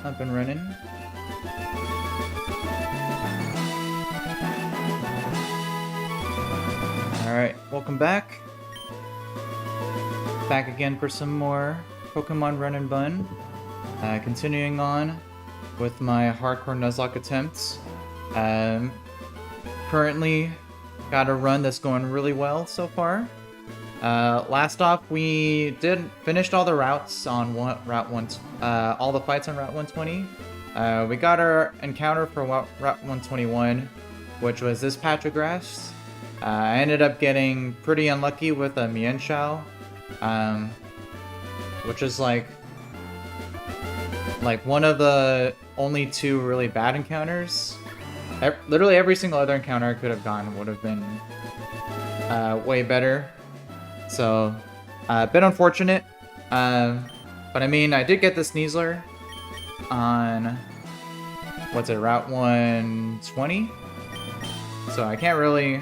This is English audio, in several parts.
up and running. Alright, welcome back. Back again for some more Pokemon Run&Bun. Continuing on with my hardcore Nuzlocke attempts. Currently got a run that's going really well so far. Last off, we finished all the routes on all the fights on Route 120. We got our encounter for Route 121, which was this patch of grass. I ended up getting pretty unlucky with a Mienshao, which is like one of the only two really bad encounters. Literally every single other encounter I could have gotten would have been way better. So, a bit unfortunate. But I mean, I did get the Sneasler on, what's it, Route 120? So I can't really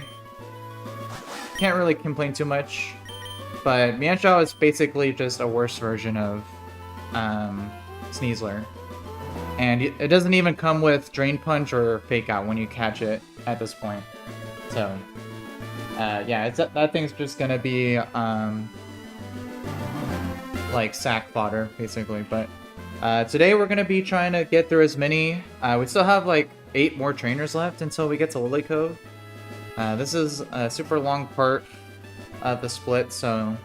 complain too much. But Mienshao is basically just a worse version of Sneasler. And it doesn't even come with Drain Punch or Fake Out when you catch it at this point. So, yeah, that thing's just gonna be, like, sack fodder, basically. But today we're gonna be trying to get through as many. We still have, like, 8 more trainers left until we get to Lily Cove. This is a super long part of the split, so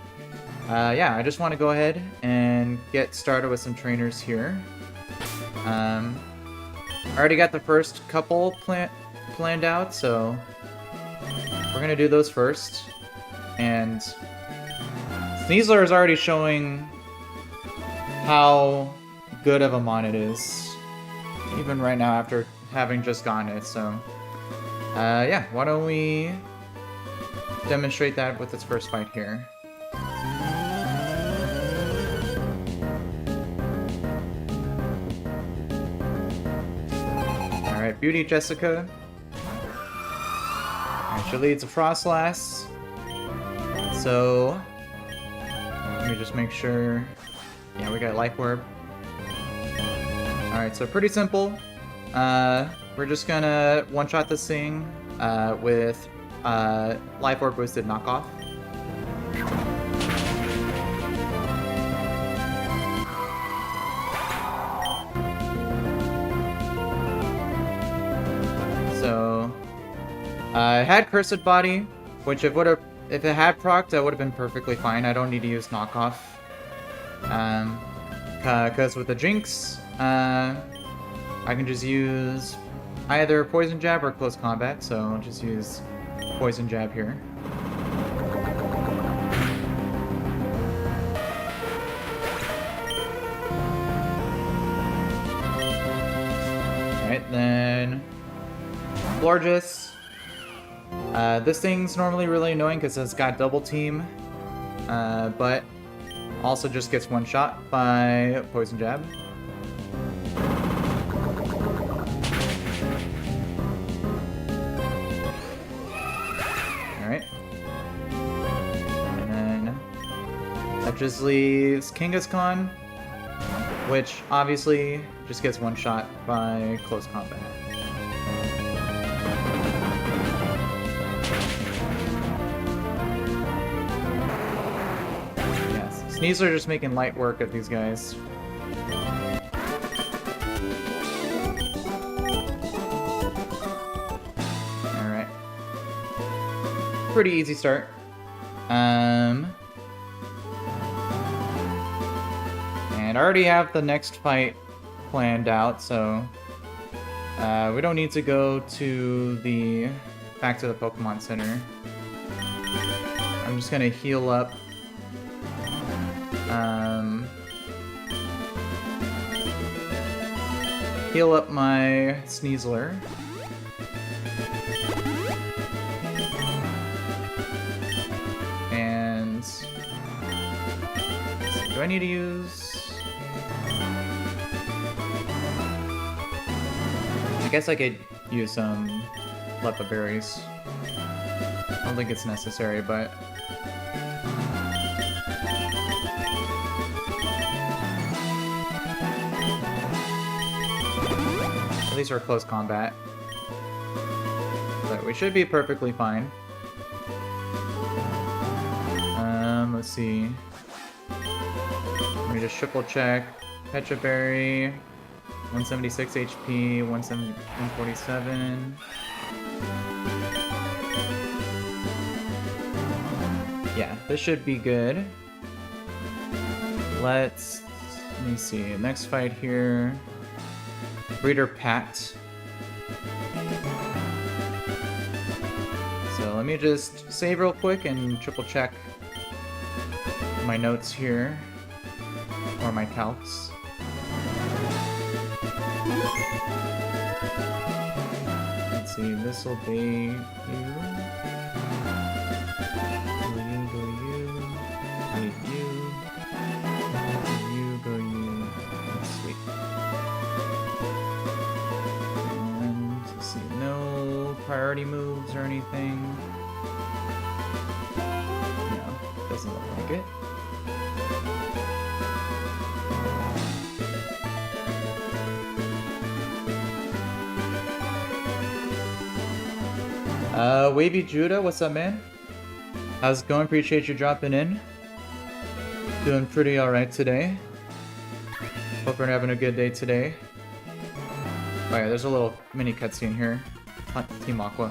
yeah, I just want to go ahead and get started with some trainers here. I already got the first couple planned out, so we're gonna do those first. And Sneasler is already showing how good of a mon it is, even right now after having just gotten it. So yeah, why don't we demonstrate that with its first fight here. Alright, Beauty Jessica. Alright, she leads a Frostlass. So, let me just make sure. Yeah, we got Life Orb. Alright, so pretty simple. We're just gonna one-shot this thing with Life Orb boosted knockoff. So I had Cursed Body, which if it had proc, that would have been perfectly fine. I don't need to use knockoff. Because with the Jinx, I can just use either Poison Jab or Close Combat, so I'll just use Poison Jab here. Alright, then Florges. This thing's normally really annoying because it's got double team, but also just gets one shot by Poison Jab. Alright. And then that just leaves Kangaskhan, which obviously just gets one shot by Close Combat. Yes, Sneasler just making light work of these guys. Pretty easy start. And I already have the next fight planned out, so we don't need to go to back to the Pokemon Center. I'm just gonna heal up. Heal up my Sneasler. Do I need to use... I guess I could use some Lepa Berries. I don't think it's necessary, but... At least for close combat. But we should be perfectly fine. Let's see. Let me just triple check. Petra Berry, 176 HP, 147. Yeah, this should be good. Let me see. Next fight here. Breeder Pat. So let me just save real quick and triple check my notes here. Or my calcs. Let's see, this will be you. Go you. Wait, you. You, go you. That's sweet. And let's see, no priority moves or anything. No, doesn't look like it. Wavy Judah, what's up, man? How's it going? Appreciate you dropping in. Doing pretty alright today. Hope we're having a good day today. Oh yeah, there's a little mini cutscene here. Team Aqua.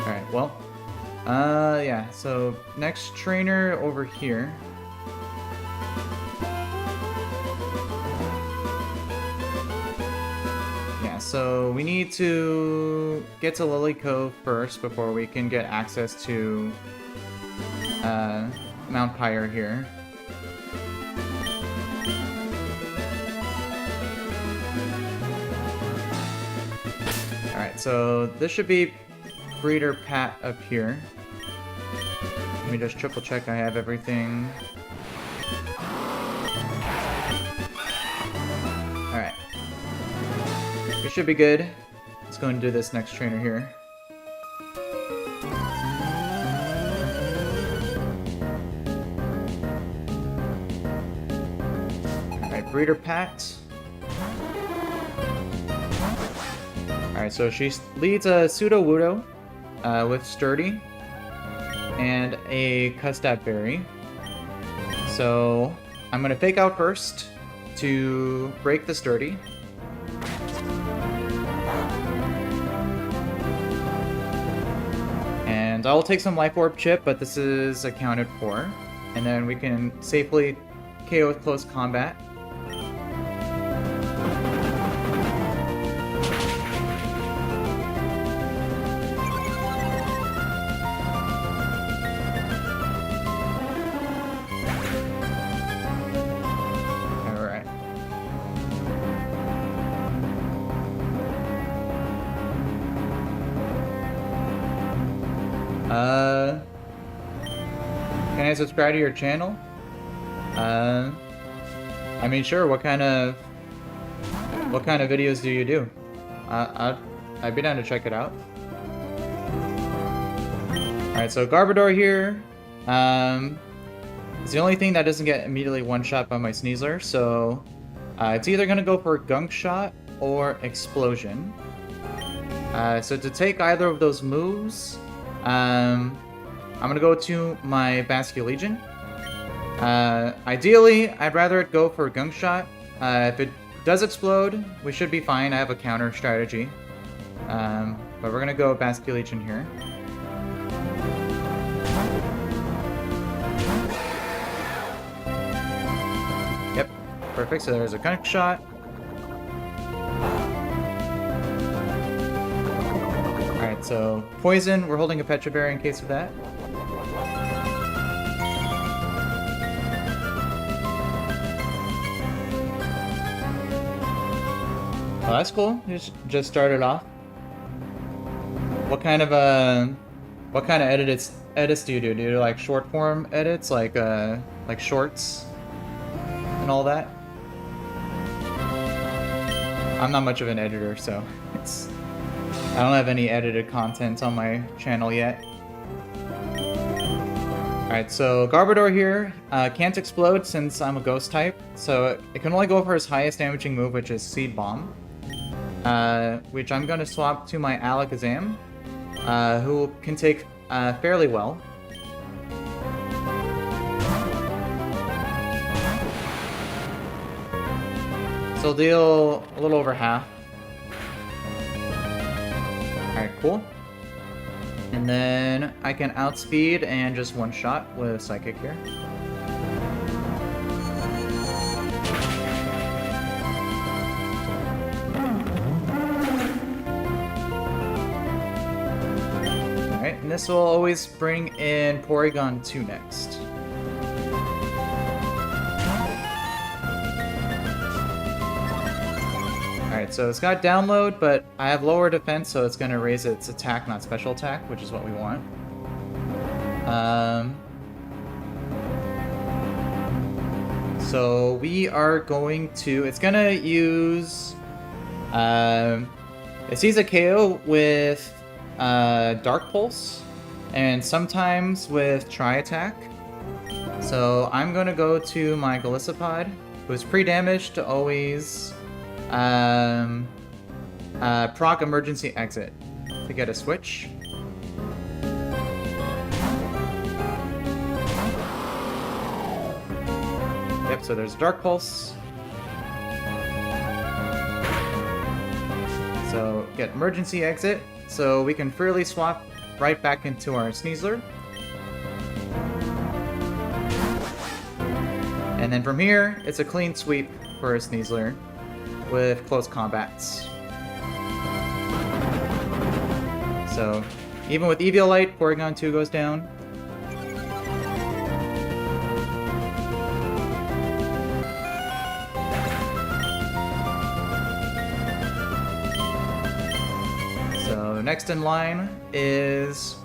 Alright, well. Yeah, so next trainer over here. So we need to get to Lily Cove first before we can get access to Mount Pyre here. Alright, so this should be Breeder Pat up here. Let me just triple check I have everything. Alright. We should be good. Let's go and do this next trainer here. Alright, Breeder Pat. Alright, so she leads a Pseudo-Wudo with Sturdy and a Custap Berry. So I'm going to fake out first to break the Sturdy. And I will take some Life Orb Chip, but this is accounted for. And then we can safely KO with close combat. Alright. Can I subscribe to your channel? I mean, sure. What kind of videos do you do? I'd be down to check it out. All right, so Garbodor here. It's the only thing that doesn't get immediately one-shot by my Sneasler, so it's either gonna go for Gunk Shot or Explosion. So to take either of those moves, I'm gonna go to my Basculegion. Ideally, I'd rather it go for Gunk Shot. If it does explode, we should be fine. I have a counter strategy. But we're gonna go Basculegion here. Yep, perfect. So there's a Gunk Shot. Alright, so Poison, we're holding a Petra Berry in case of that. Oh, that's cool. You just started off. What kind of edits do you do? Do you do like short form edits, like shorts and all that? I'm not much of an editor, so I don't have any edited content on my channel yet. Alright, so Garbodor here can't explode since I'm a ghost type, so it can only go for his highest damaging move, which is Seed Bomb. Which I'm going to swap to my Alakazam, who can take fairly well. So I'll deal a little over half. Alright, cool. And then I can outspeed and just one-shot with Psychic here. Alright, and this will always bring in Porygon 2 next. Alright, so it's got download, but I have lower defense, so it's going to raise its attack, not special attack, which is what we want. So we are going to... It's going to use... it sees a KO with Dark Pulse, and sometimes with Tri-Attack. So I'm going to go to my Golisopod, who's pre-damaged to always... proc emergency exit to get a switch. Yep, so there's Dark Pulse. So get emergency exit, so we can freely swap right back into our Sneasler. And then from here, it's a clean sweep for a Sneasler with close combats. So, even with Eviolite, Porygon 2 goes down. So, next in line is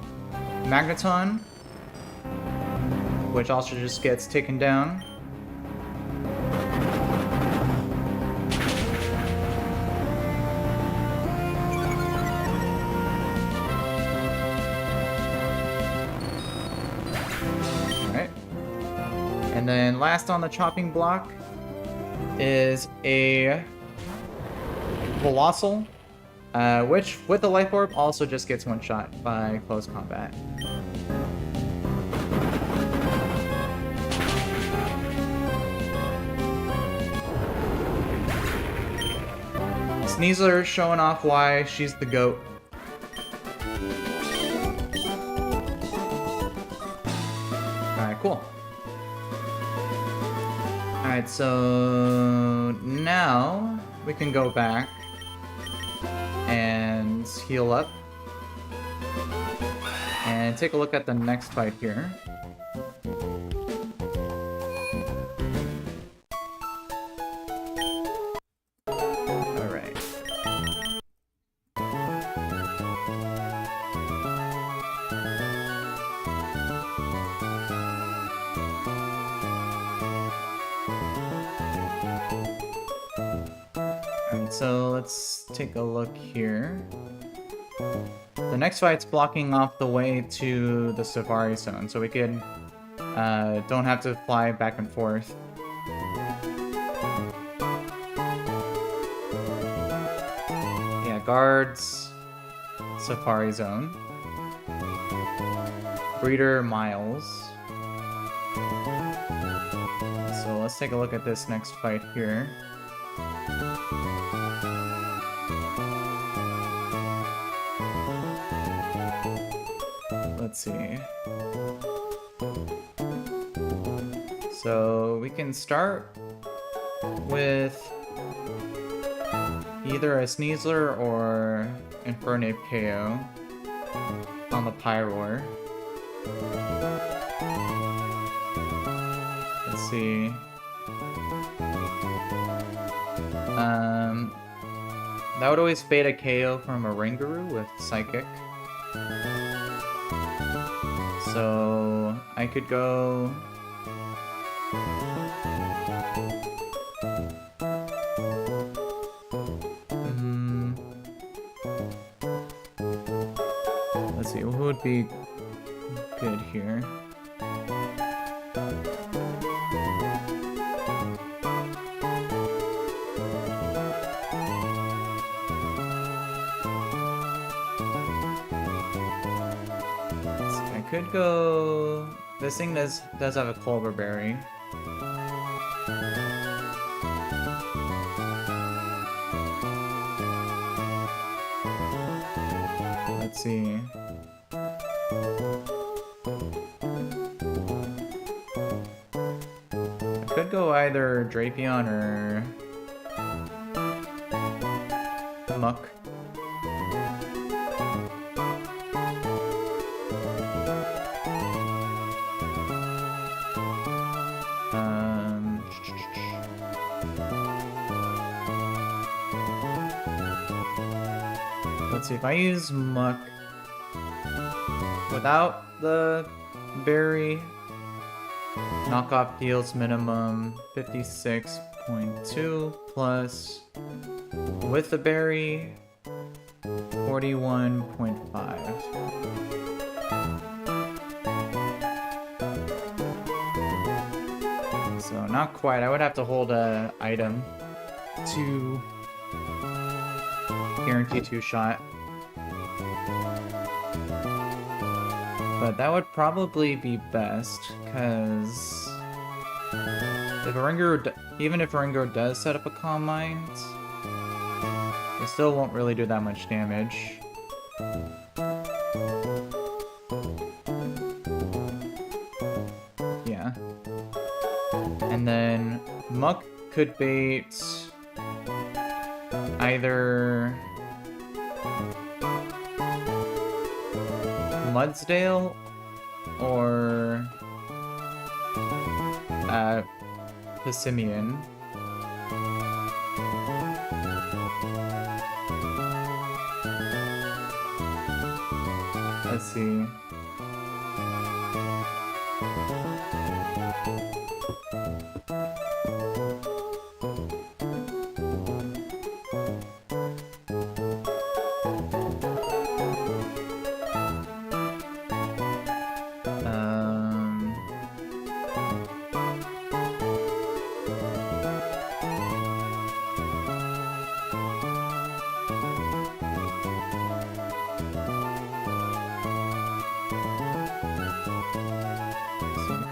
Magneton, which also just gets taken down. And then last on the chopping block is a Velossal, which with the Life Orb also just gets one shot by close combat. Sneasler showing off why she's the GOAT. Alright, cool. Alright, so now we can go back and heal up and take a look at the next fight here. Alright. So let's take a look here. The next fight's blocking off the way to the Safari Zone, so we can don't have to fly back and forth. Yeah, guards, Safari Zone. Breeder Miles. So let's take a look at this next fight here. Let's see. So we can start with either a Sneasler or Infernape KO on the Pyroar. Let's see. That would always bait a KO from a Ringaroo with Psychic. So I could go... Let's see, who would be good here? could go... This thing does have a Culver Berry. Let's see. I could go either Drapion or Muck. Let's see, if I use Muck without the berry, knockoff deals minimum 56.2 plus with the berry 41.5. So not quite. I would have to hold a item to guarantee 2-shot. But that would probably be best, because if even if Ringo does set up a Calm Mind, it still won't really do that much damage. Yeah. And then Muck could bait either Mudsdale or Pissimian. Let's see.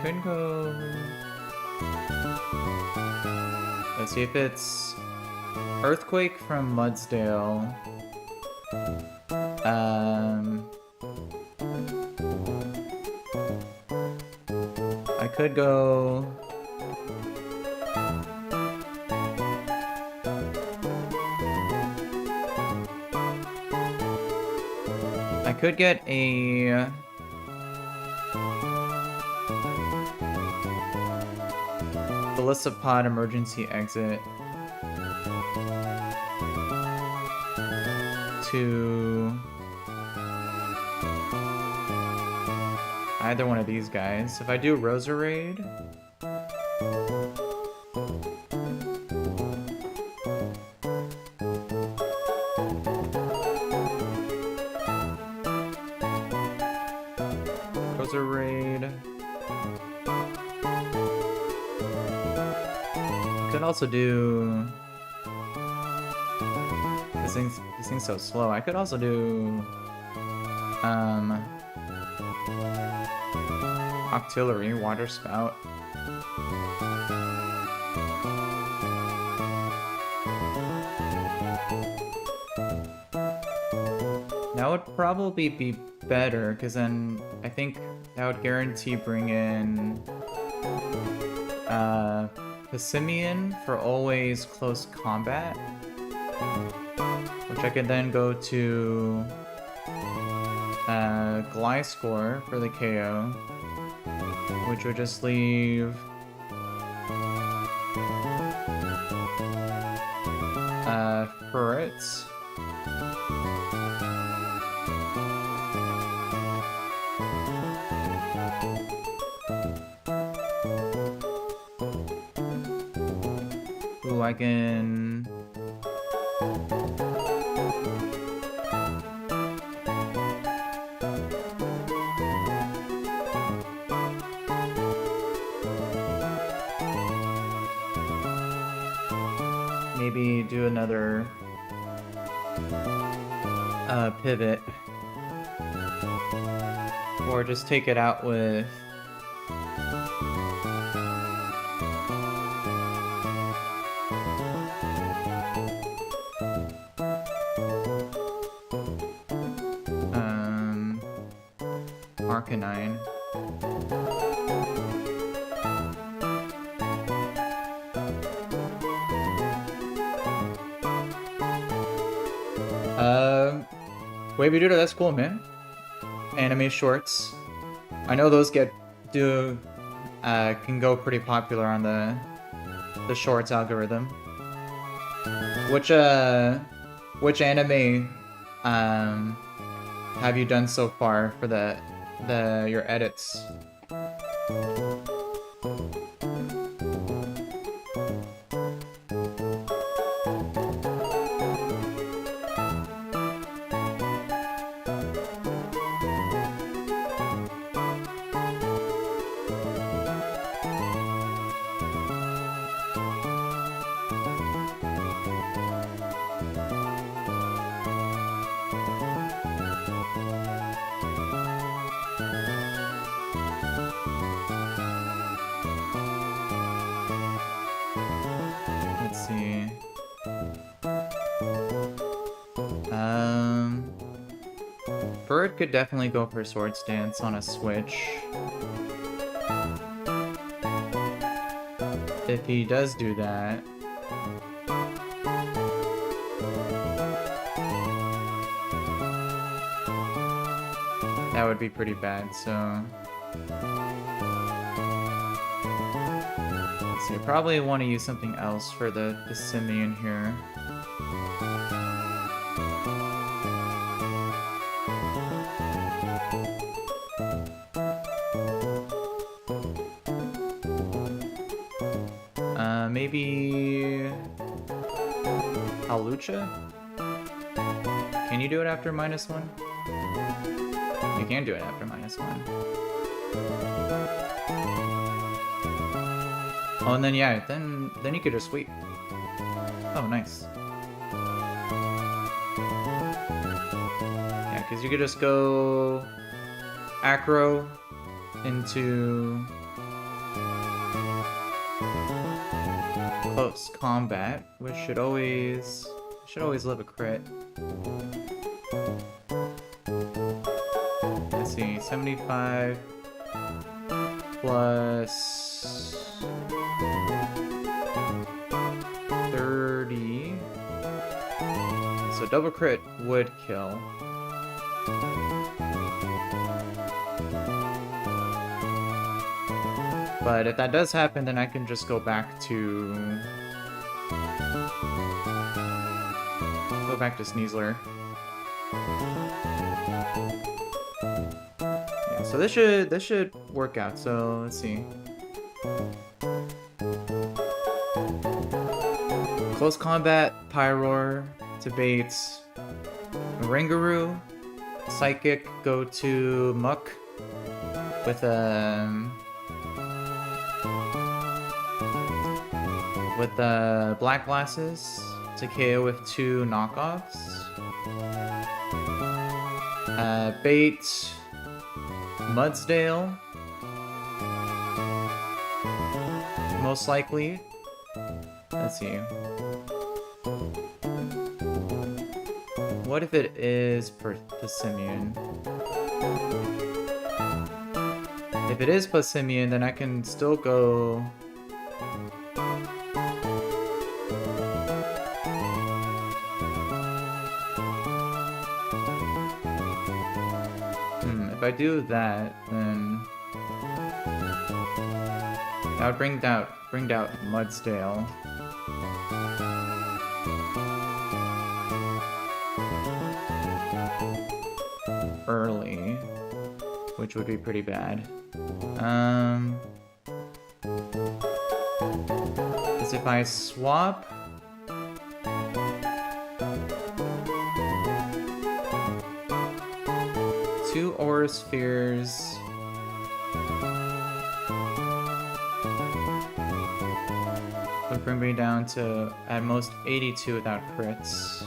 Could go... Let's see if it's Earthquake from Mudsdale. I could go... I could get a... Pod emergency exit to either one of these guys. If I do Roserade, could also do this thing's so slow. I could also do Octillery, Water Spout. That would probably be better, because then I think that would guarantee bring in Pissimian for always close combat, which I could then go to Gliscor for the KO, which would just leave Ferrets. Ooh, I can... maybe do another pivot. Or just take it out with... Arcanine. Wavy Doodle, that's cool, man. Anime shorts. I know those can go pretty popular on the shorts algorithm. Which anime have you done so far for your edits? Let's see. Bird could definitely go for Swords Dance on a Switch. If he does do that... that would be pretty bad, so... let's see, I probably want to use something else for the Simian here. Maybe... Halucha? Can you do it after -1? You can do it after -1. Oh, and then yeah, then you could just sweep. Oh, nice. Yeah, because you could just go acro into close combat, which should always live a crit. Let's see, 75 plus 30. So double crit would kill. But if that does happen, then I can just go back to Sneasler. Yeah, so this should work out. So let's see. Close combat, Pyroar to bait Ringaroo. Psychic, go to Muck with Black Glasses to KO with 2 knockoffs. Bait Mudsdale, most likely. Let's see. What if it is Passimian? If it is Passimian, then I can still go... if I do that, then... that would bring out Mudsdale. Early, which would be pretty bad. Because if I swap... two Aura Spheres... would bring me down to at most 82 without crits.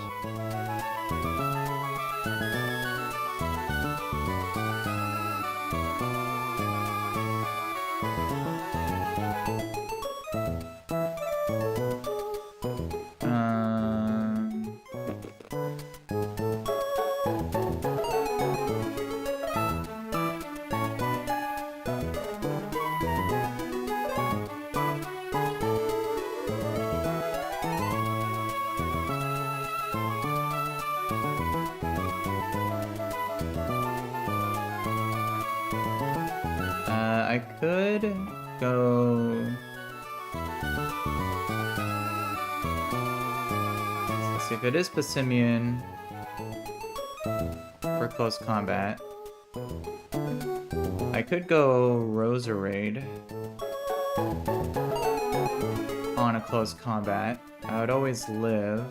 I could go... Let's see, if it is Passimian for close combat, I could go Roserade on a close combat. I would always live,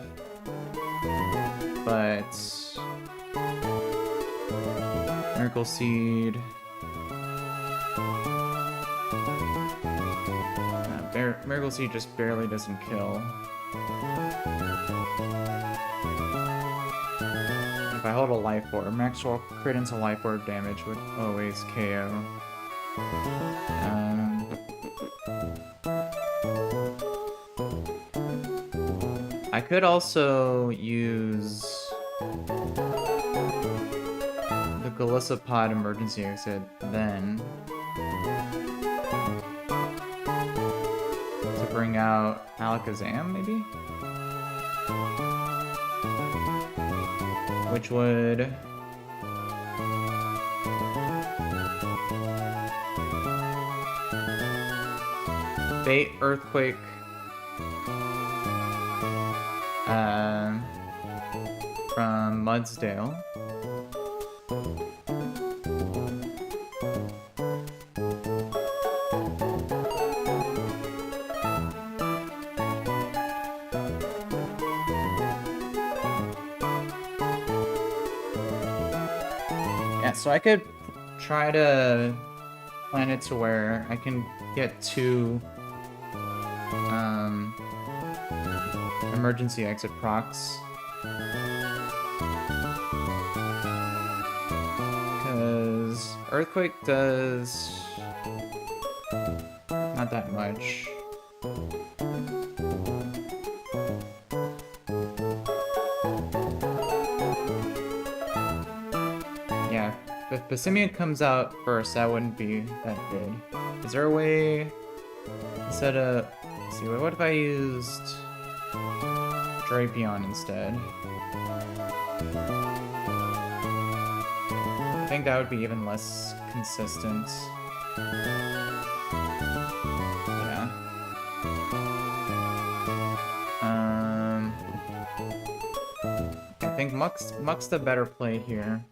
but Miracle Seed. Miracle Seed just barely doesn't kill. If I hold a Life Orb, Maxwell crit into Life Orb damage would always KO. I could also use the Galissapod emergency exit then to bring out Alakazam, maybe? Which would bait Earthquake from Mudsdale. Yeah, so I could try to plan it to where I can get two emergency exit procs. Because Earthquake does not that much. Yeah, if Passimian comes out first, that wouldn't be that good. Is there a way instead of... Let's see, what if I used Drapion instead? I think that would be even less consistent. Yeah. I think Muck's the better play here.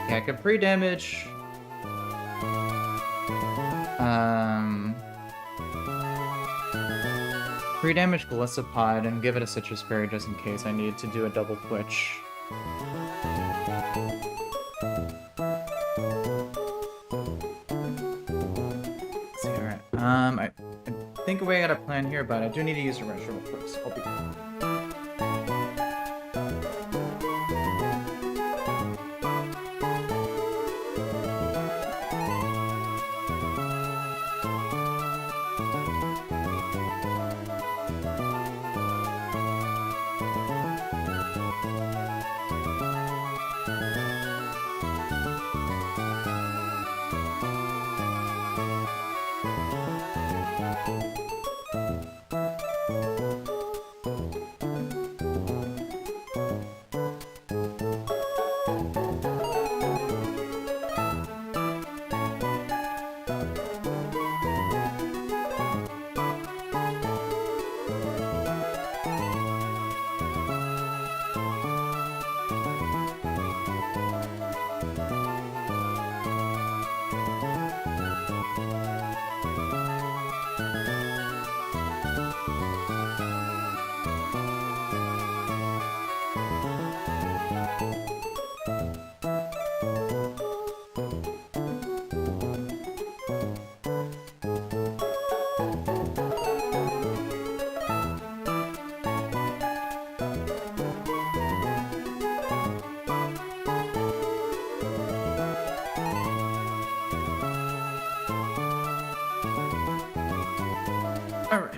I could pre-damage pre-damage Galissapod and give it a Citrus Berry just in case I needed to do a double twitch. Let's see, alright. I think we got a plan here, but I do need to use a restroom real quick, so I'll be back. Alright.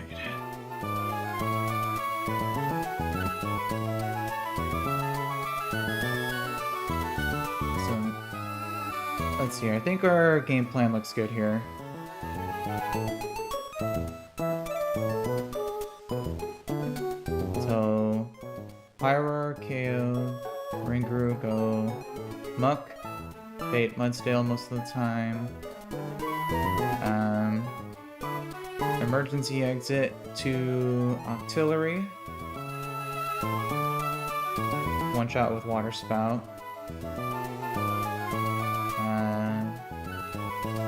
So let's see. I think our game plan looks good here. So, Pyro, KO, Ringu, go, Muck, bait Mudsdale most of the time. Emergency exit to Artillery. One shot with Water Spout.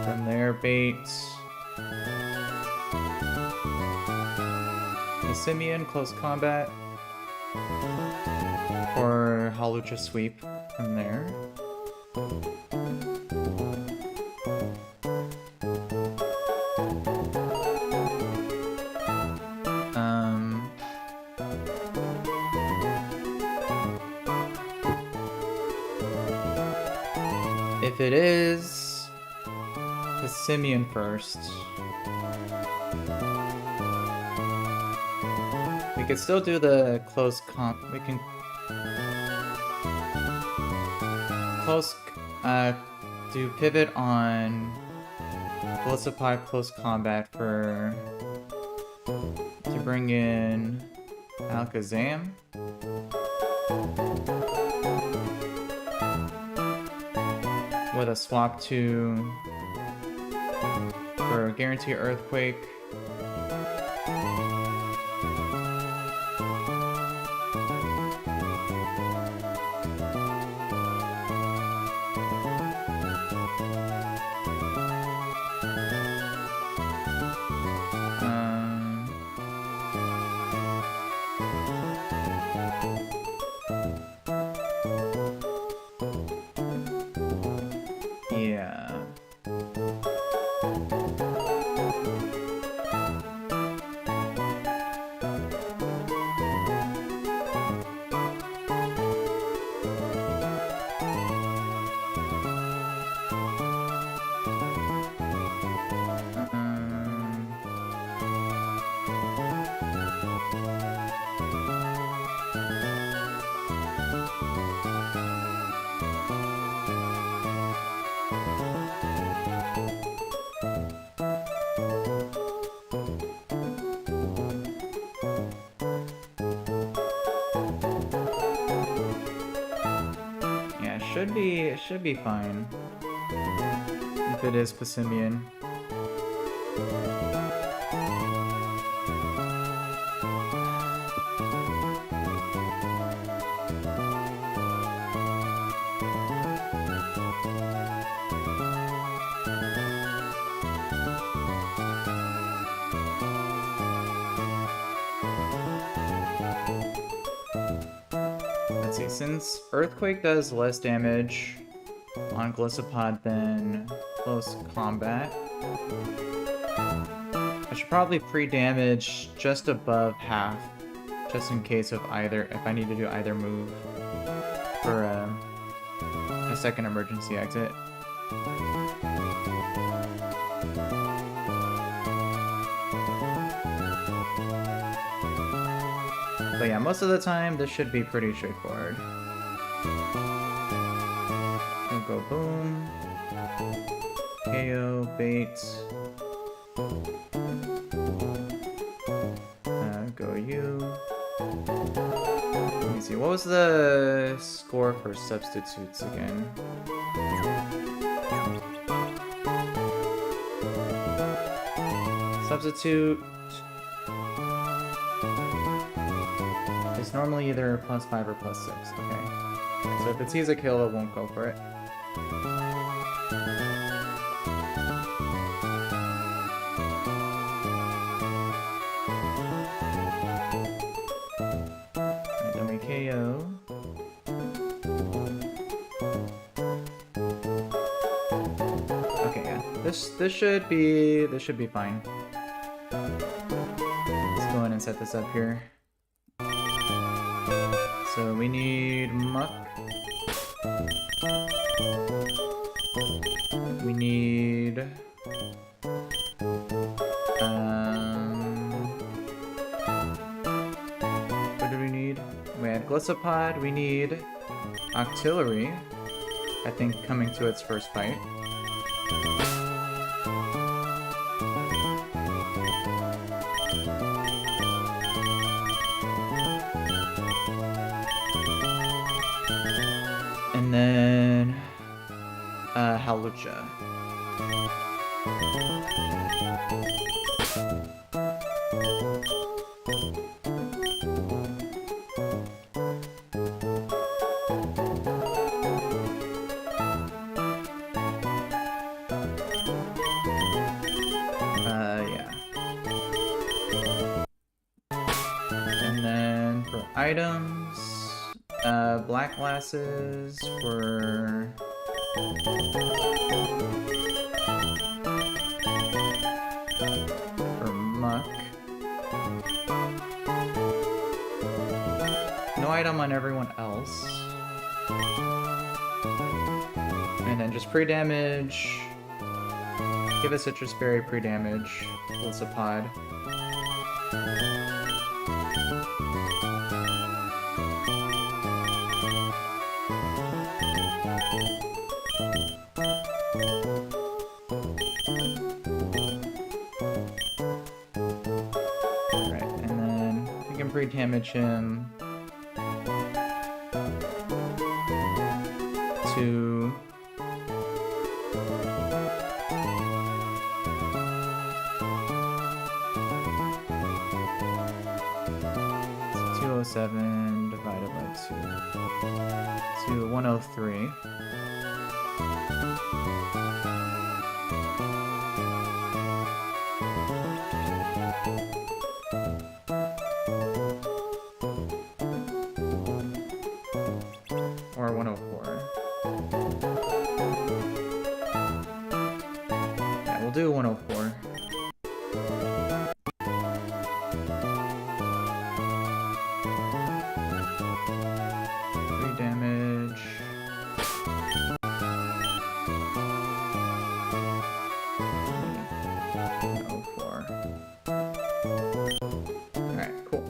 From there, bait the Simeon, close combat. Or Halucha sweep from there. If it is the Simeon first, we could still do the close we can do pivot on Felicipod close combat to bring in Alakazam. With a swap to for Guarantee Earthquake. Yeah. It should be fine. If it is Passimian. Let's see, since Earthquake does less damage on Gliscopod than close combat, I should probably pre-damage just above half, just in case of if I need to do either move for a second emergency exit. But yeah, most of the time, this should be pretty straightforward. We'll go boom. KO, bait. Go you. Let me see, what was the score for substitutes again? Substitute is normally either +5 or +6, okay. So if it sees a kill, it won't go for it. And then we KO. Okay, yeah. This should be fine. Let's go ahead and set this up here. So we need Muck. We need what do we need? We had Gliscopod, we need Octillery, I think coming to its first fight. And then Halucha. Yeah. And then for items, black glasses for Muck. No item on everyone else. And then just pre-damage. Give a citrus berry pre-damage. What's a pod? Damage him to 207 divided by 2 to 103. Or 104. Yeah, we'll do 104. Damage. Alright, cool.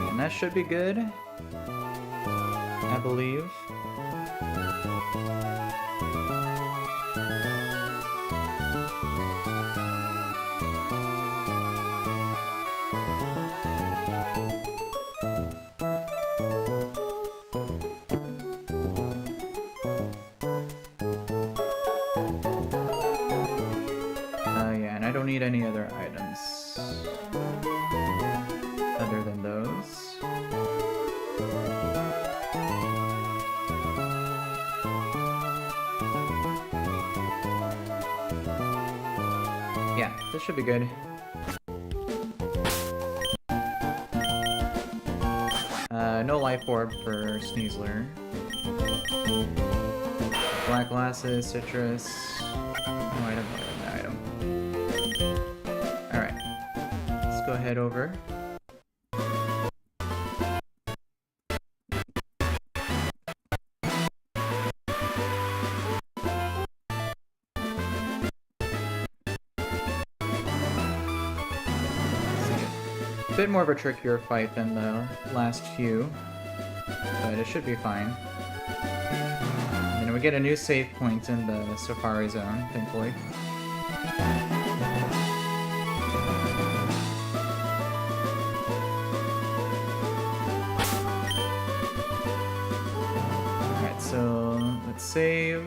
And that should be good, I believe. Yeah, and I don't need any other items other than those. Yeah, this should be good. No life orb for Sneasler. Black glasses, citrus. No item, no item. Alright. Let's go head over. A bit more of a trickier fight than the last few, but it should be fine. And we get a new save point in the Safari Zone, thankfully. Alright, so let's save.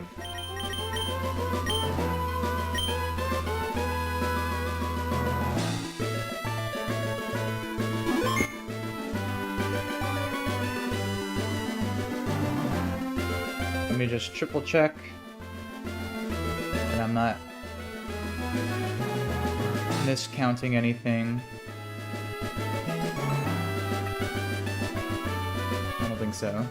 Let me just triple check that I'm not miscounting anything. I don't think so.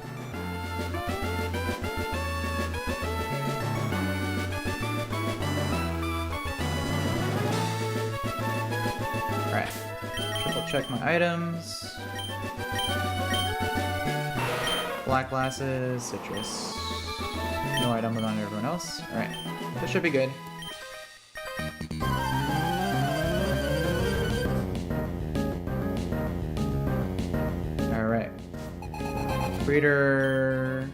Alright. Triple check my items. Black glasses, citrus. No item on everyone else. Alright. This should be good. Alright. Breeder...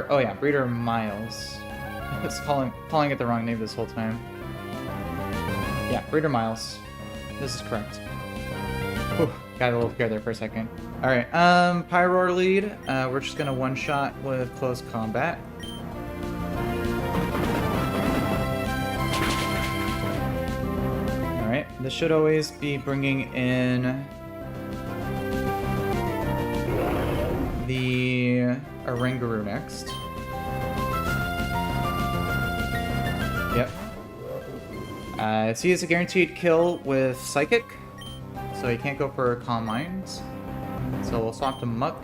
Oh yeah, Breeder Miles. I was calling it the wrong name this whole time. Yeah, Breeder Miles. This is correct. Whew, got a little scared there for a second. Alright, Pyroar lead. We're just gonna one-shot with close combat. Alright, this should always be bringing in the Oranguru next. Yep. See, it's a guaranteed kill with Psychic, so he can't go for Calm Minds. So we'll swap to Muck.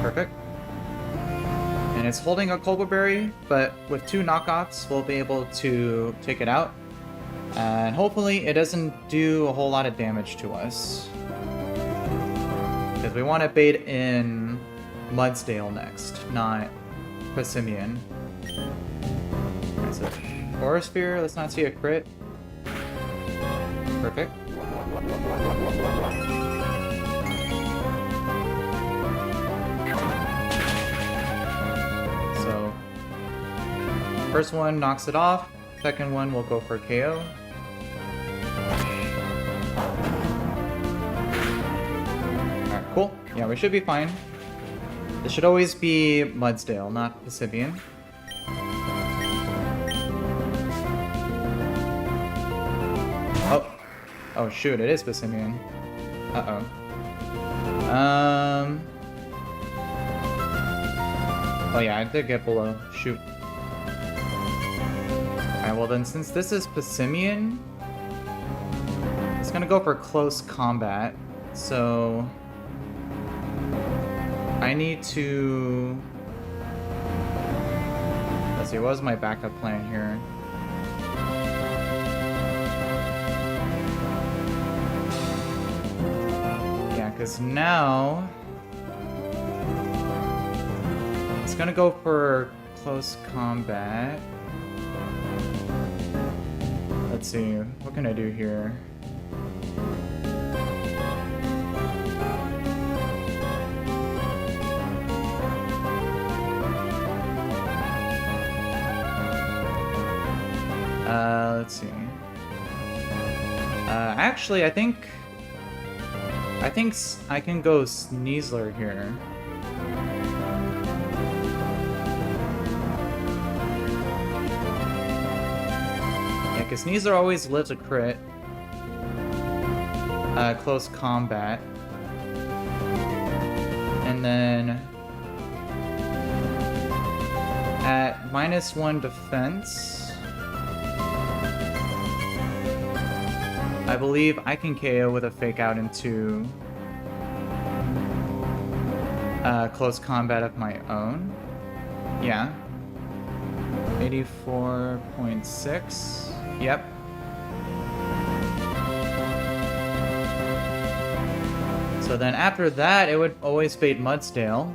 Perfect. And it's holding a Colbur Berry, but with 2 knockoffs, we'll be able to take it out. And hopefully it doesn't do a whole lot of damage to us. Because we want to bait in Mudsdale next, not Passimian. That's it. Aura Sphere, let's not see a crit. Perfect. So, first one knocks it off, second one will go for KO. Alright, cool. Yeah, we should be fine. This should always be Mudsdale, not Passimian. Oh shoot, it is Passimian. Uh-oh. Oh yeah, I did get below. Shoot. Alright, well then, since this is Passimian, it's gonna go for close combat, so... I need to... Let's see, what was my backup plan here? Because now it's gonna go for close combat. Let's see, what can I do here? Let's see. Actually, I think I can go Sneasler here. Yeah, because Sneasler always lives a crit. Close combat. And then... at -1 defense... I believe I can KO with a fake out into close combat of my own. Yeah. 84.6. Yep. So then after that, it would always bait Mudsdale,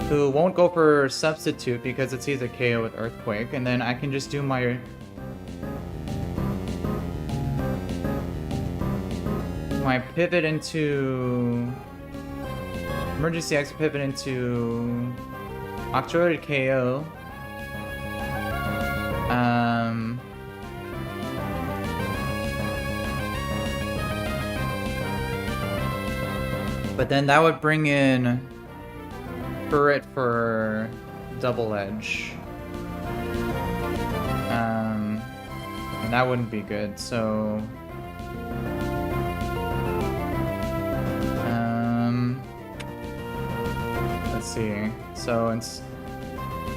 who won't go for Substitute because it sees a KO with Earthquake, and then I can just do my pivot into emergency exit pivot into Octroid KO. But then that would bring in Burret for Double Edge. And that wouldn't be good, so... let's see. So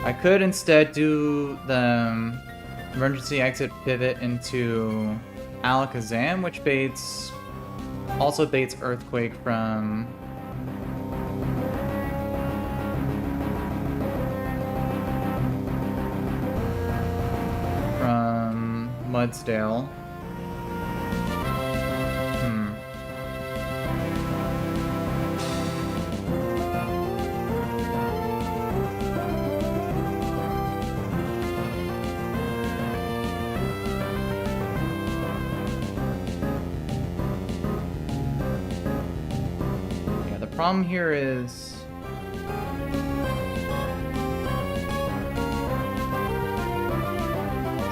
I could instead do the emergency exit pivot into Alakazam, which also baits Earthquake from Mudsdale. problem here is...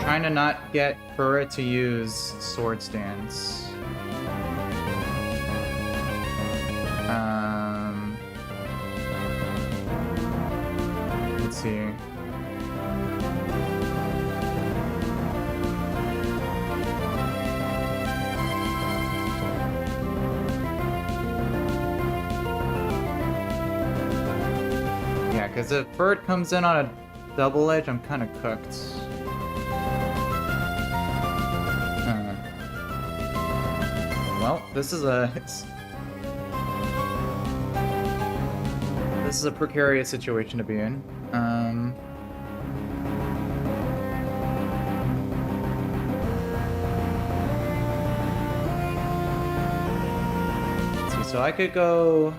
trying to not get Burra to use Sword Stance. Let's see. Yeah, because if Bird comes in on a double edge, I'm kind of cooked. Well, this is a precarious situation to be in. Let's see, so I could go.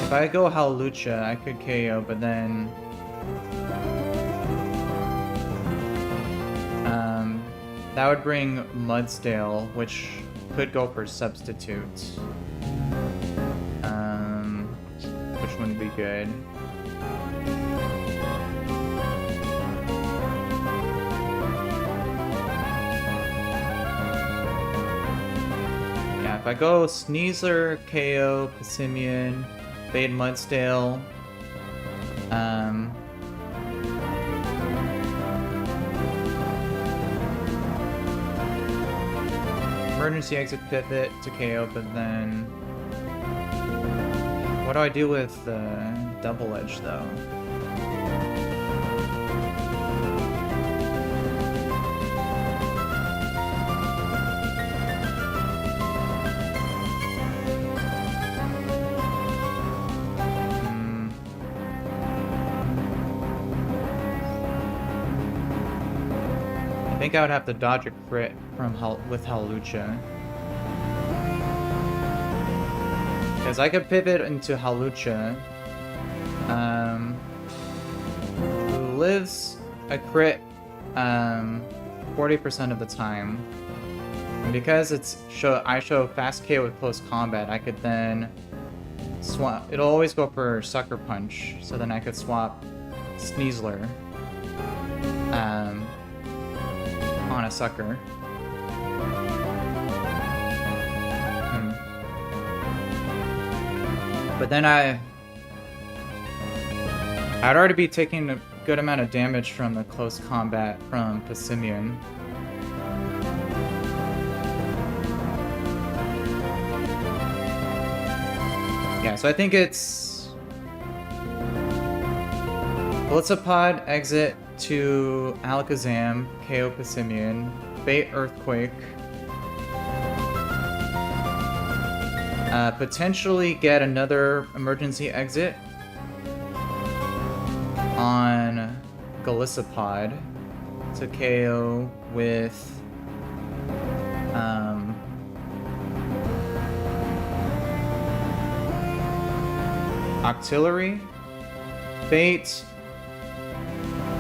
If I go Hawlucha, I could KO, but then that would bring Mudsdale, which could go for Substitute. Which wouldn't be good. Yeah, if I go Sneasler, KO, Passimian, bait Mudsdale, emergency exit pivot to KO, but then what do I do with double edge though? I think I would have to dodge a crit from with Hawlucha. Because I could pivot into Hawlucha, who lives a crit 40% of the time. And because I show fast KO with close combat, I could then swap. It'll always go for Sucker Punch, so then I could swap Sneasler on a Sucker. But then I'd already be taking a good amount of damage from the close combat from Passimian. Yeah, so I think it's Blitzapod, exit to Alakazam, KO Passimian, bait Earthquake. Potentially get another emergency exit on Golisopod to KO with Octillery, bait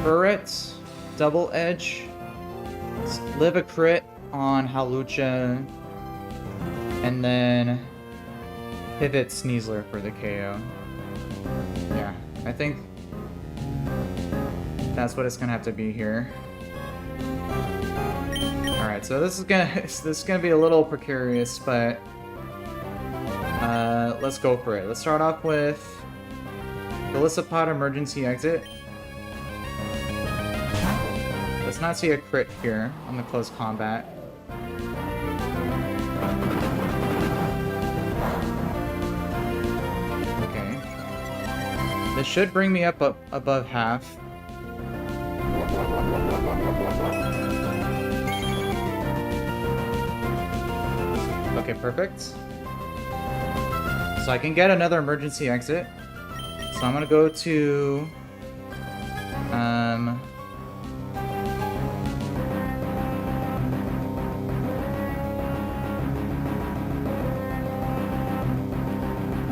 Burret, double edge, live a crit on Hawlucha, and then pivot Sneasler for the KO. Yeah, I think that's what it's gonna have to be here. All right, so this is gonna be a little precarious, but let's go for it. Let's start off with Golisopod emergency exit. Let's not see a crit here on the close combat. This should bring me up above half. Okay, perfect. So I can get another emergency exit. So I'm gonna go to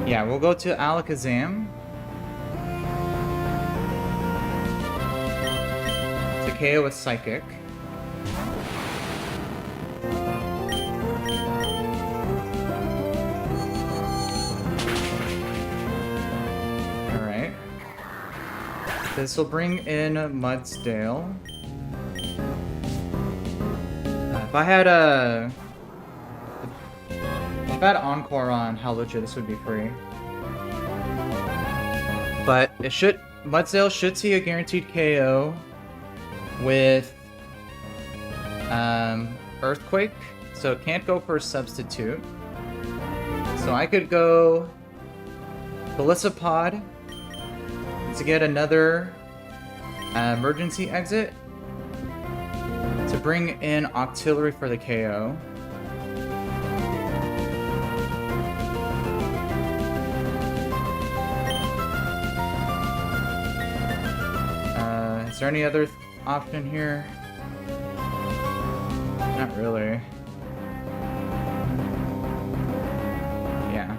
yeah, we'll go to Alakazam to KO with Psychic. This will bring in Mudsdale. If I had Encore on Halucha, this would be free. But Mudsdale should see a guaranteed KO with Earthquake, so it can't go for a substitute. So I could go Belisapod to get another emergency exit to bring in Octillery for the KO. Is there any other option here? Not really. Yeah.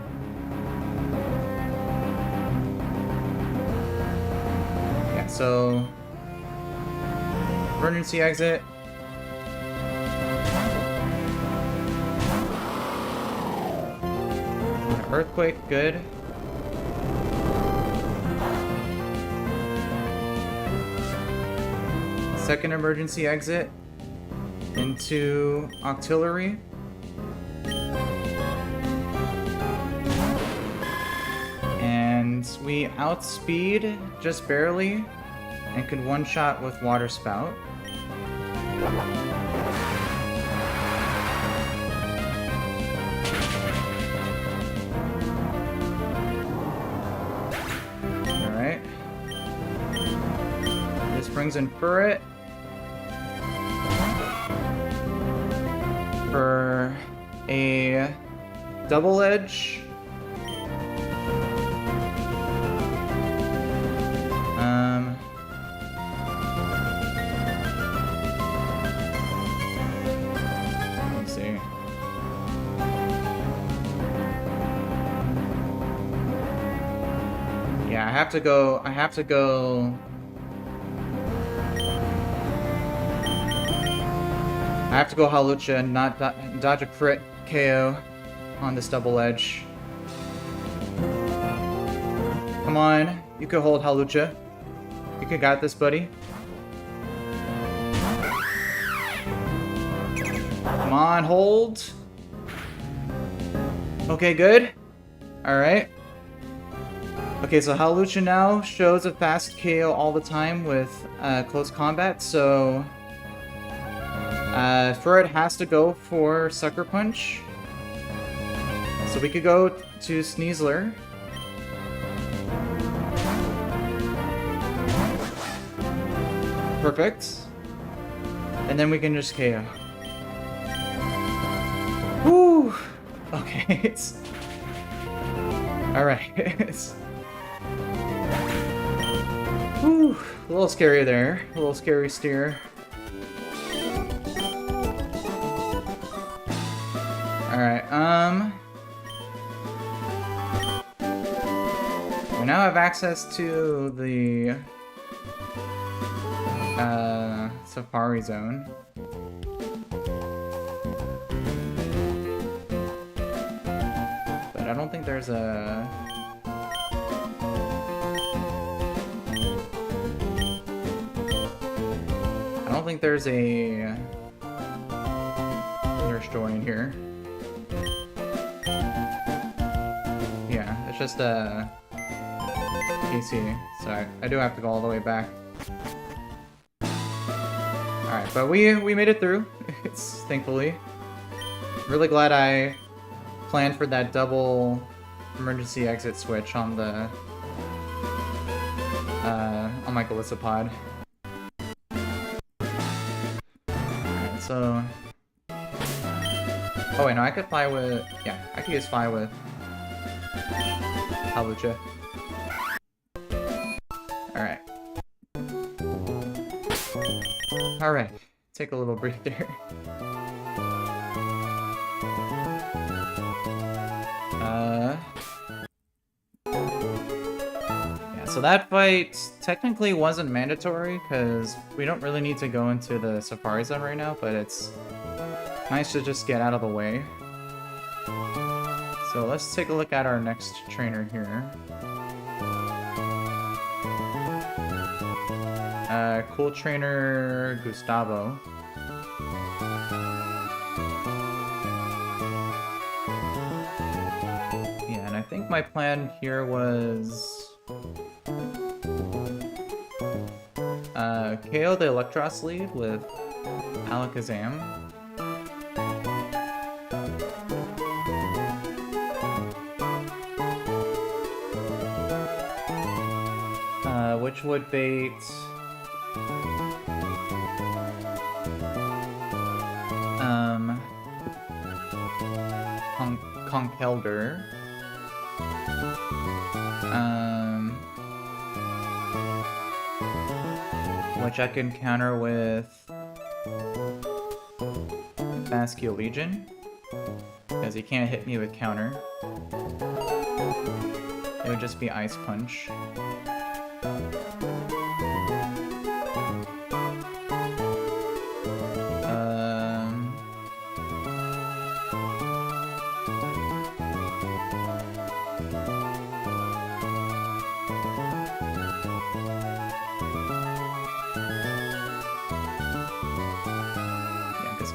Yeah, so emergency exit. Earthquake, good. Second emergency exit into Octillery. And we outspeed just barely and could one-shot with Water Spout. Alright. This brings in Furret. For a double edge. Let me see. Yeah, I have to go Halucha and not dodge a crit KO on this double edge. Come on, you can hold Halucha. You can got this, buddy. Come on, hold. Okay, good. Alright. Okay, so Halucha now shows a fast KO all the time with close combat, so Furret has to go for Sucker Punch. So we could go to Sneasler. Perfect. And then we can just KO. Woo! Okay, it's... Alright, it's... Whew, a little scary there. A little scary steer. Alright, we now have access to the Safari Zone. But I don't think there's a... I don't think there's a Nurse Joy in here. Yeah, it's just a PC, so I do have to go all the way back. Alright, but we made it through, it's thankfully. Really glad I planned for that double emergency exit switch on the on my Golisopod. Alright, so... Oh wait, no, I could fly with... Yeah, I could use fly with Halucha. Alright. Alright, take a little breather. Yeah, so that fight technically wasn't mandatory, because we don't really need to go into the Safari Zone right now, but it's nice to just get out of the way. So let's take a look at our next trainer here. Cool Trainer Gustavo. Yeah, and I think my plan here was KO the Electros lead with Alakazam. Which would bait Conkeldurr. Which I can counter with Bascio Legion, because he can't hit me with counter. It would just be Ice Punch.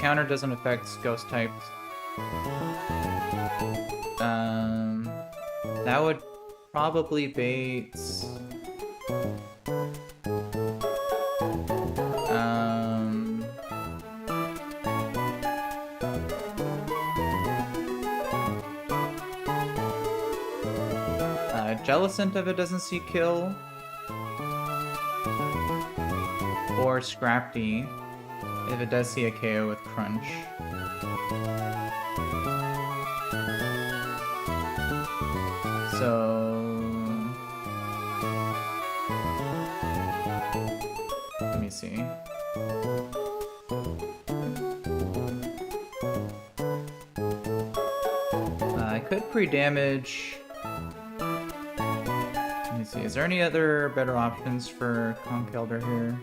Counter doesn't affect ghost types. That would probably bait Jellicent if it doesn't see kill, or Scrafty if it does see a KO with Crunch. So let me see. I could pre-damage. Let me see. Is there any other better options for Conkeldurr here?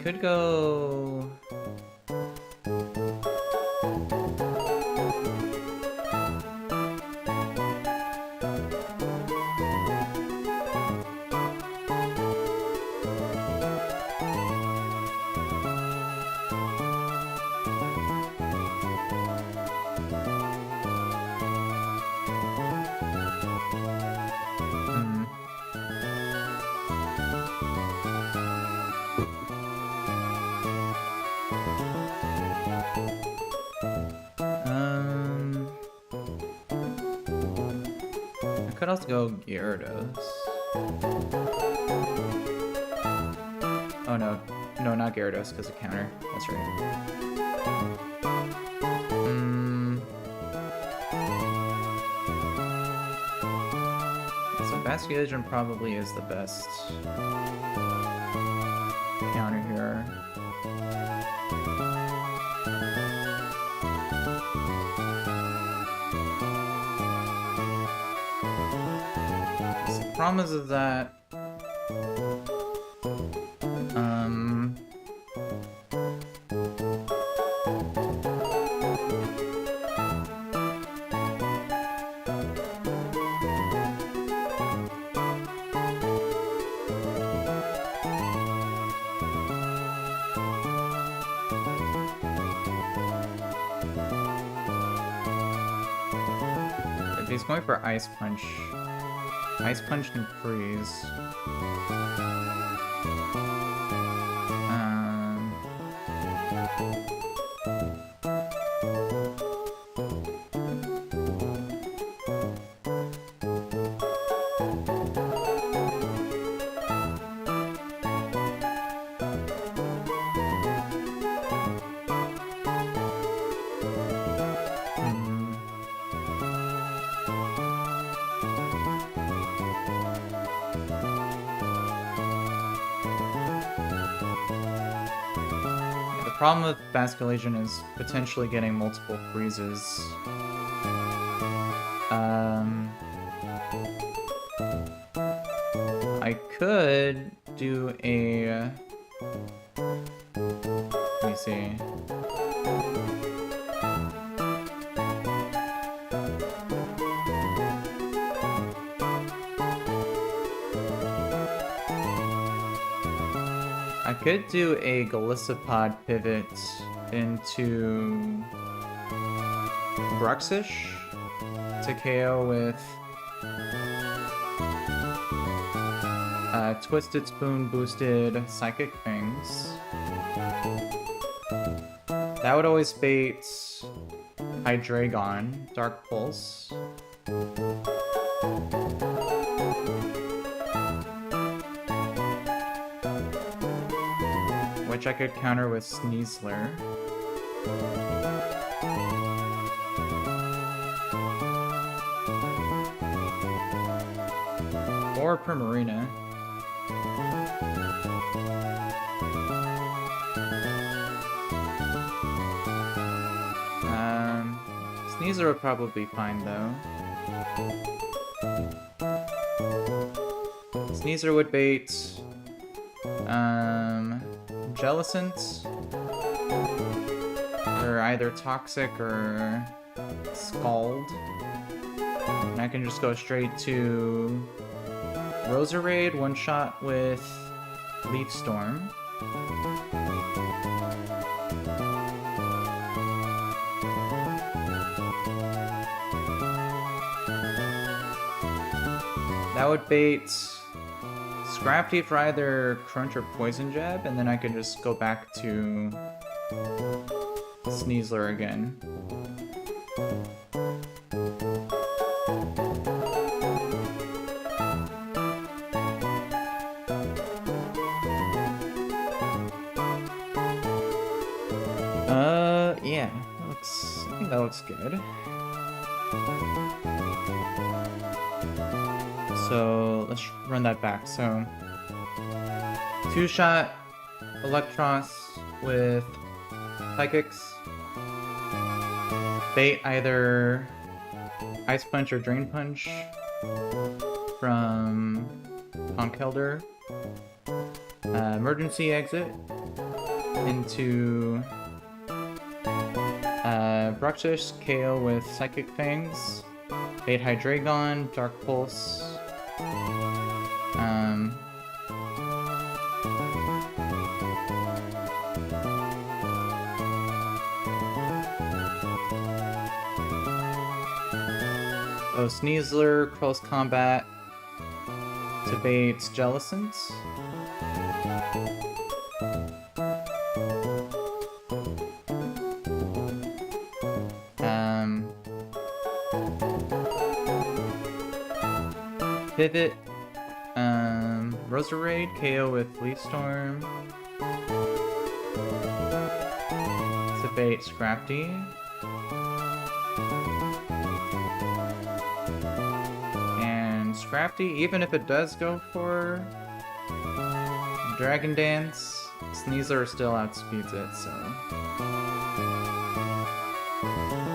Could go. I could also go Gyarados. Oh no, no, not Gyarados because of counter. That's right. So Bastion Legion probably is the best counter here. The problem is that if he's going for Ice Punch, Ice Punch can freeze. The problem with Basculation is potentially getting multiple freezes. I could do a... Let me see. I could do a Galissapod pivot into Bruxish to KO with Twisted Spoon boosted Psychic Things. That would always bait Hydreigon, Dark Pulse. Which I could counter with Sneasler. Or Primarina. Sneasler would probably be fine though. Sneasler would bait Jellicent, or either Toxic or Scald. And I can just go straight to Roserade, one shot with Leaf Storm. That would bait Scrafty for either Crunch or Poison Jab, and then I can just go back to Sneasler again. Yeah, I think that looks good. So let's run that back. So 2-shot Electros with Psychics. Bait either Ice Punch or Drain Punch from Conkeldurr. Emergency exit into Bruxish, KO with Psychic Fangs. Bait Hydreigon, Dark Pulse. Oh, Sneasler, Close Combat to bait Jellicent. Pivot, Roserade, KO with Leaf Storm. To bait Scrafty. And Scrafty, even if it does go for Dragon Dance, Sneasler still outspeeds it, so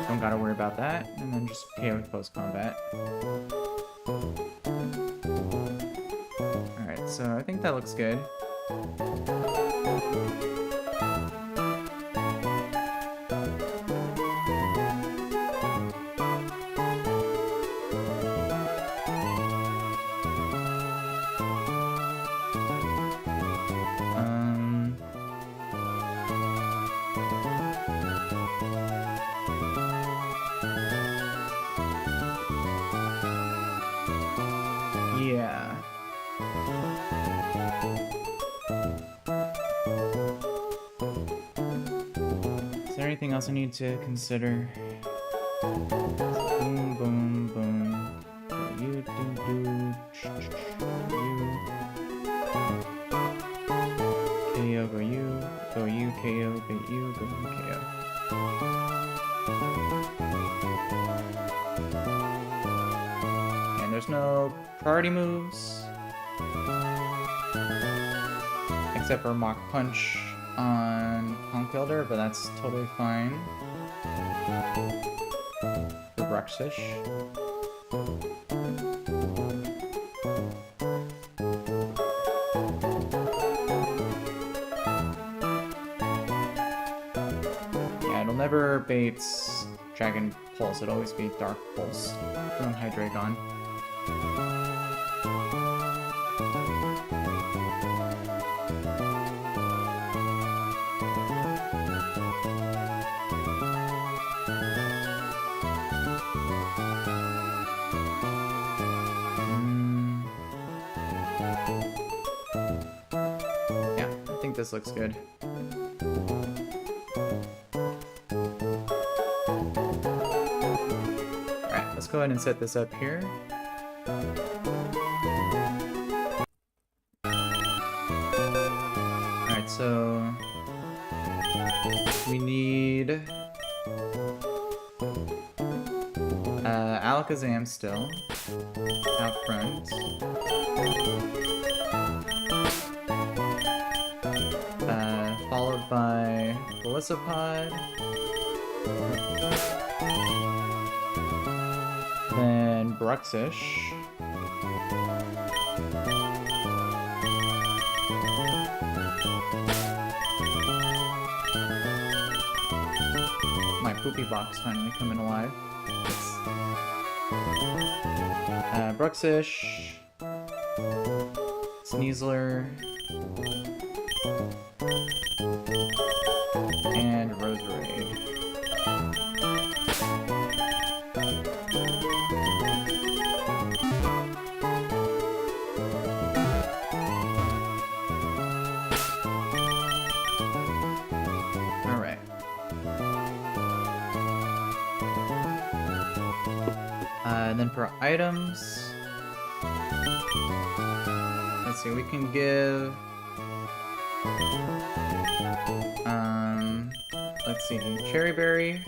don't gotta worry about that. And then just KO with Post Combat. Alright, so I think that looks good. Yeah. Is there anything else I need to consider? Boom, boom, boom. You do, you. KO, go you, KO, bait you, go you, KO. And there's no priority moves. Except for Mach Punch on Conch Elder, but that's totally fine. For Bruxish. Yeah, it'll never bait Dragon Pulse, it'll always be Dark Pulse from Hydreigon. Yeah, I think this looks good. Alright, let's go ahead and set this up here. Alright, so we need Alakazam still out front. Followed by Golisopod. Then Bruxish. My poopy box finally coming alive. Bruxish. Sneasler. And Roserade. Alright. And then for items, let's see, we can give let's see, Cherry Berry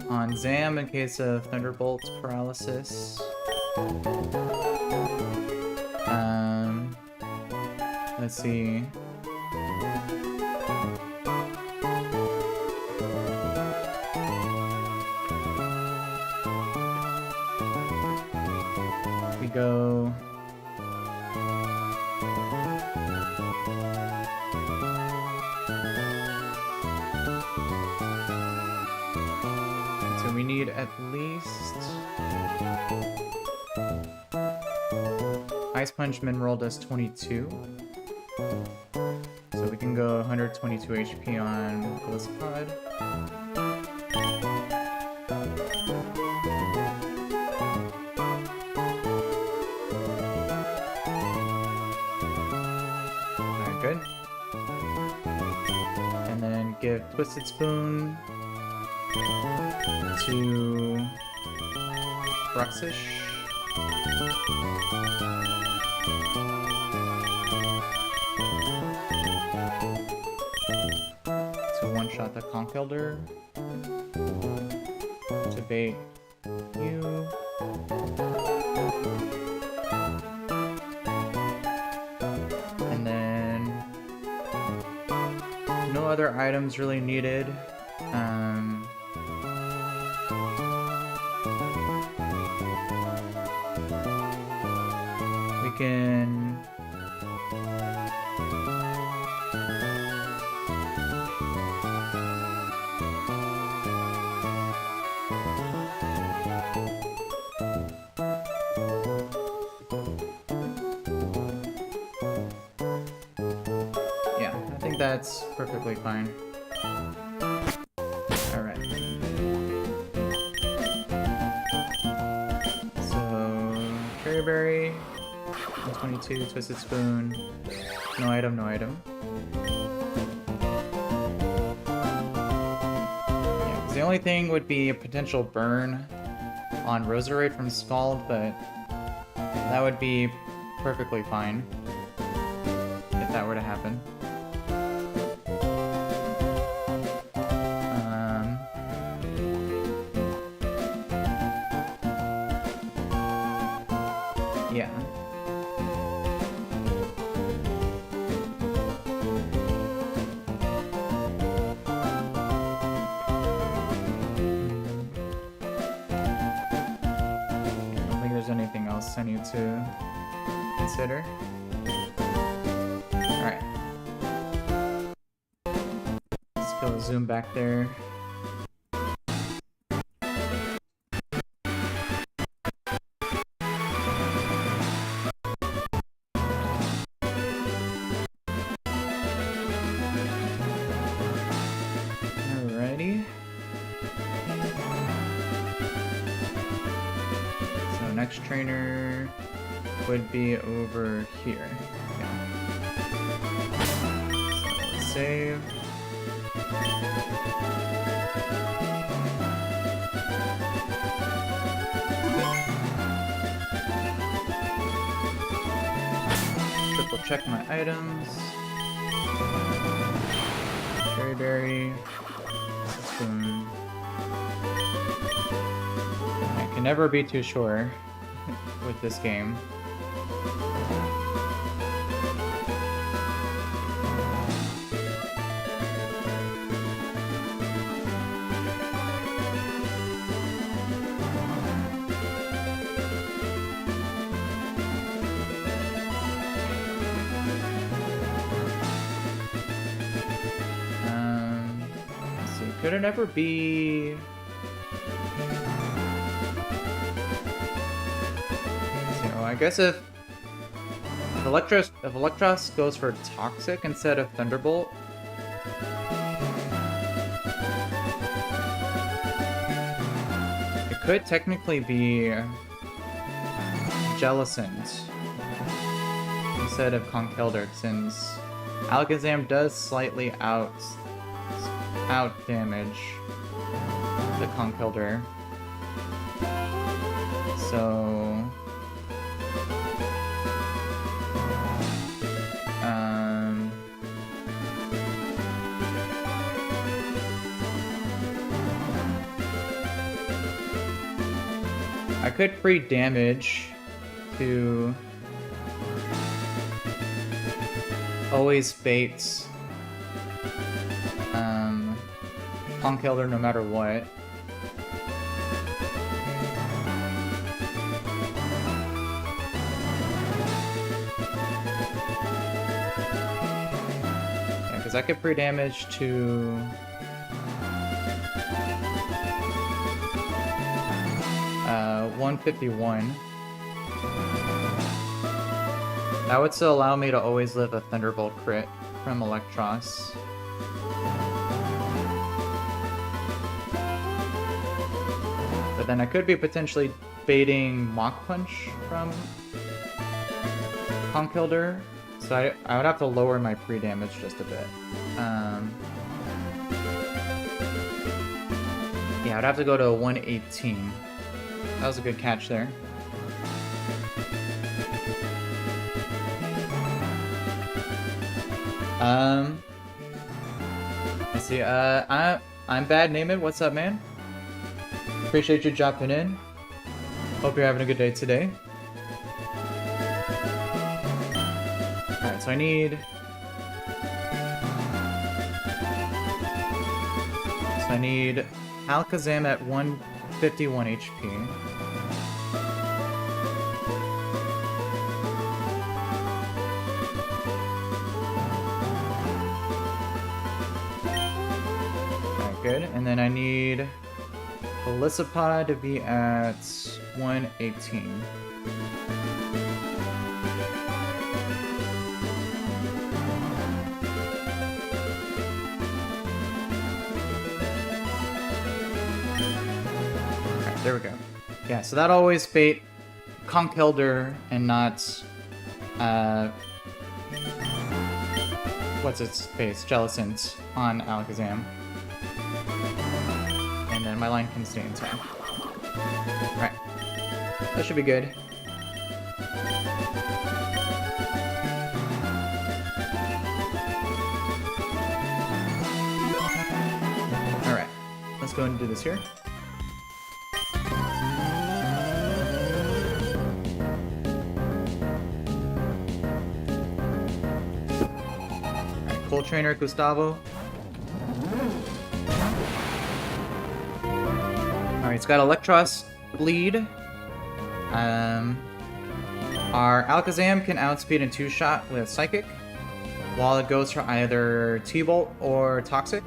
on Zam in case of Thunderbolt paralysis. Let's see. We go. So we need at least Ice Punch Mineral does 22. So we can go 122 HP on Golisopod. Alright, good. And then give Twisted Spoon to Bruxish. To one-shot the Conch Elder. To bait you. And then no other items really needed. We can I think that's perfectly fine. Alright. So, Cherry Berry, 122, Twisted Spoon, no item, no item. Yeah, 'cause the only thing would be a potential burn on Roserade from Scald, but that would be perfectly fine if that were to happen. Yeah. else I need to consider. Alright. Let's go zoom back there. Alrighty. So next trainer would be over here. Yeah. So let's save. Triple check my items. Cherry berry. Spoon. I can never be too sure with this game. Let's see. Could it ever be? I guess if Electros goes for Toxic instead of Thunderbolt, it could technically be Jellicent instead of Conkeldurr, since Alakazam does slightly out damage the Conkeldurr. So I could free damage to always bait Conkeldurr no matter what. Yeah, because I could free damage to 151. That would still allow me to always live a Thunderbolt crit from Electros. But then I could be potentially baiting Mach Punch from Conkeldurr, so I would have to lower my free damage just a bit. Yeah, I'd have to go to 118. That was a good catch there. Let's see, I'm Bad Naaman. What's up, man? Appreciate you dropping in. Hope you're having a good day today. Alright, so I need Alakazam at 151 HP. Alright, good. And then I need Felicipod to be at 118. There we go. Yeah, so that always bait Conkeldurr and not what's its face? Jellicent on Alakazam. And then my line can stay intact. Right. That should be good. Alright. Let's go and do this here. Cool Trainer Gustavo. Alright, it's got Electros, Bleed. Our Alakazam can outspeed in 2-shot with Psychic, while it goes for either T-Bolt or Toxic.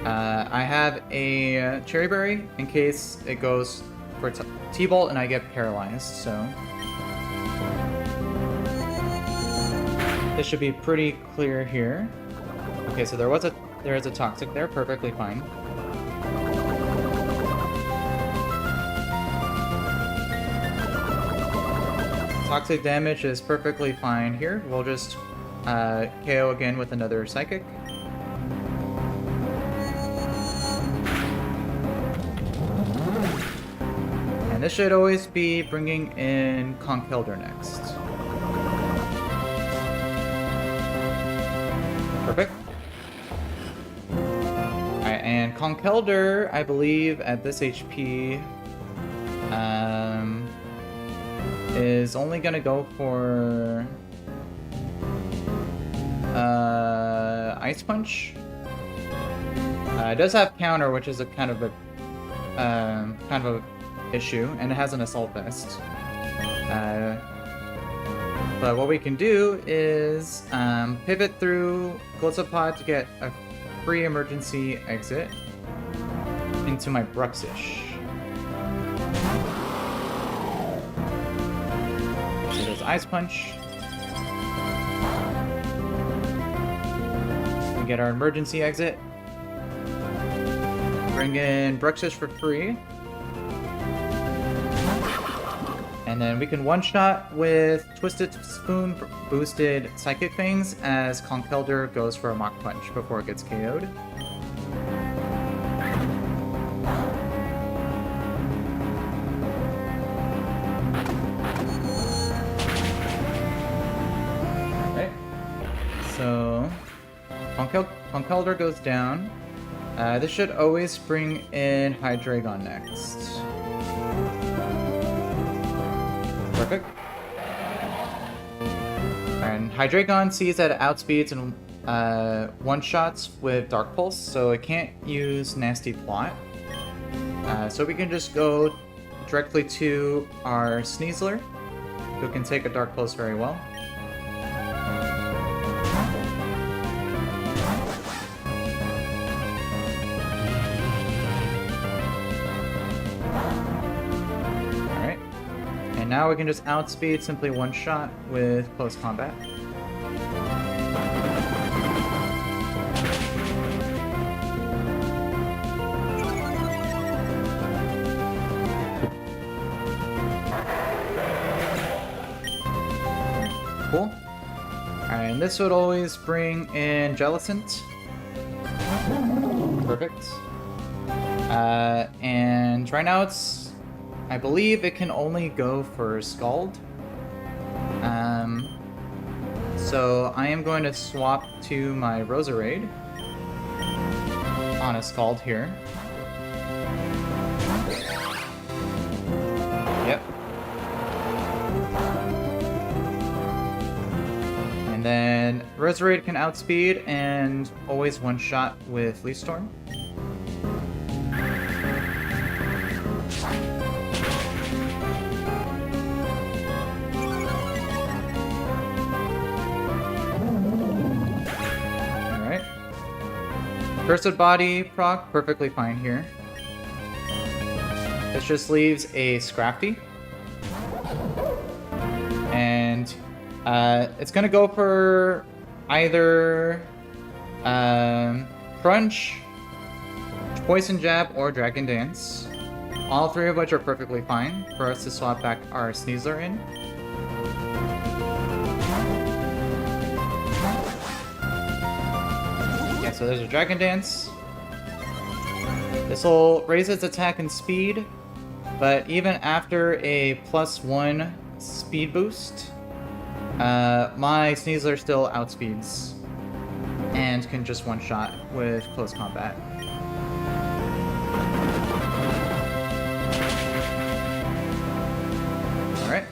I have a Cherry Berry in case it goes for T-Bolt and I get paralyzed, so... This should be pretty clear here. Okay, so there is a Toxic there, perfectly fine. Toxic damage is perfectly fine here. We'll just KO again with another Psychic. And this should always be bringing in Conkeldurr next. Perfect. Alright, and Conkeldurr, I believe, at this HP, is only gonna go for Ice Punch. It does have counter, which is a kind of a issue, and it has an Assault Vest. But what we can do is pivot through Gliscopod to get a free emergency exit into my Bruxish. So there's Ice Punch. We get our emergency exit. Bring in Bruxish for free. And then we can one-shot with Twisted Spoon boosted Psychic Fangs as Conkeldurr goes for a Mach Punch before it gets KO'd. Okay. So Conkeldurr goes down. This should always bring in Hydreigon next. Perfect. And Hydreigon sees that it outspeeds and one-shots with Dark Pulse, so it can't use Nasty Plot. So we can just go directly to our Sneasler, who can take a Dark Pulse very well. And now we can just outspeed simply one-shot with Close Combat. Cool. Alright, and this would always bring in Jellicent. Perfect. And right now I believe it can only go for Scald. So I am going to swap to my Roserade on a Scald here. Yep. And then Roserade can outspeed and always one-shot with Leaf Storm. Cursed Body proc, perfectly fine here. This just leaves a Scrafty. And it's gonna go for either Crunch, Poison Jab, or Dragon Dance. All three of which are perfectly fine for us to swap back our Sneasler in. So there's a Dragon Dance. This will raise its attack and speed, but even after a +1 speed boost, my Sneasler still outspeeds and can just one-shot with Close Combat. Alright.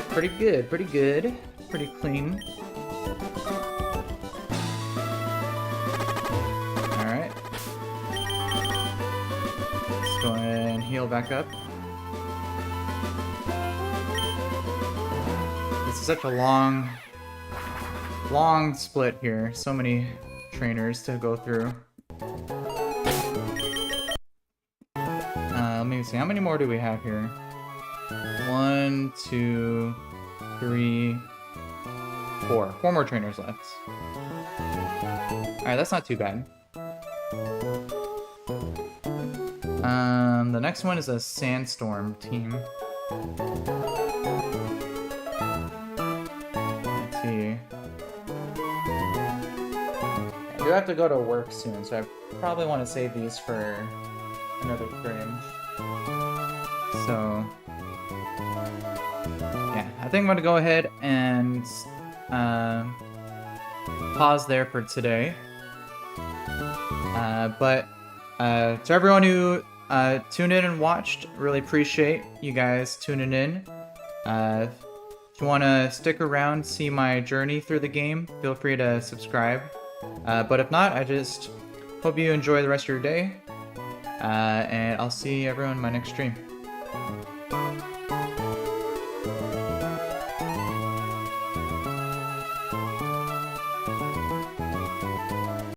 Pretty good, pretty good. Pretty clean. Alright. Let's go ahead and heal heal back up. This is such a long split here. So many trainers to go through. Let me see. How many more do we have here? 1, 2, 3, 4. 4 more trainers left. Alright, that's not too bad. The next one is a Sandstorm team. Let's see. I do have to go to work soon, so I probably want to save these for another stream. So, yeah, I think I'm going to go ahead and pause there for today. But to everyone who tuned in and watched, really appreciate you guys tuning in. If you want to stick around, see my journey through the game, feel free to subscribe. But if not, I just hope you enjoy the rest of your day. And I'll see everyone in my next stream.